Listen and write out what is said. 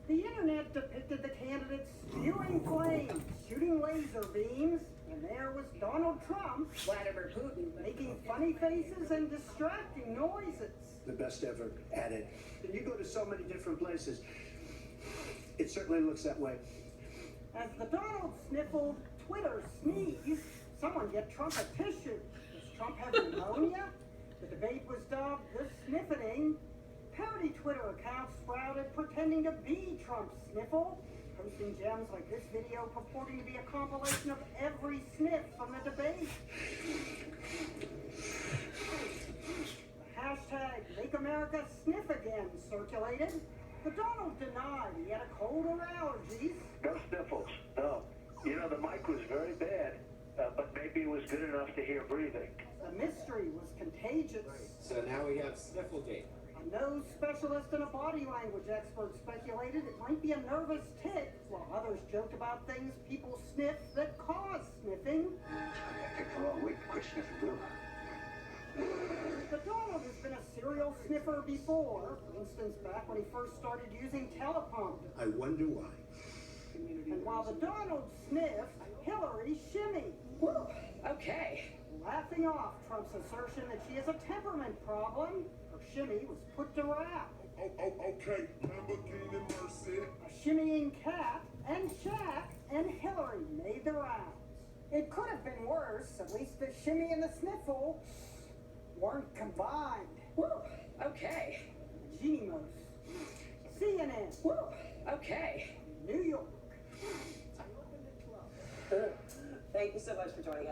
The internet depicted the candidates spewing flames, shooting laser beams, and there was Donald Trump, Vladimir Putin, making funny faces and distracting noises. The best ever at it. And you go to so many different places. It certainly looks that way. As the Donald sniffled Twitter sneeze, someone get Trump a tissue. Does Trump have pneumonia? The debate was dubbed the Sniffening. Parody Twitter accounts sprouted pretending to be Trump's sniffle, posting gems like this video purporting to be a compilation of every sniff from the debate. The hashtag Make America Sniff Again circulated, but Donald denied he had a cold or allergies. No sniffles, no. You know, the mic was very bad, but maybe it was good enough to hear breathing. The mystery was contagious. So now we have Snifflegate. A nose specialist and a body language expert speculated it might be a nervous tic, while others joked about things people sniff that cause sniffing. I picked the wrong week to quit sniffing glue. But Donald has been a serial sniffer before, for instance back when he first started using teleprompter. I wonder why. And while the Donald sniffed, Hillary shimmy. Whew, okay. Laughing off Trump's assertion that she has a temperament problem, her shimmy was put to wrap. Okay, Lamborghini Mercy. A shimmying cat and Shaq and Hillary made the rounds. It could have been worse, at least the shimmy and the sniffle weren't combined. Whew, okay. Genius. CNN. Whew, okay. New York. Thank you so much for joining us.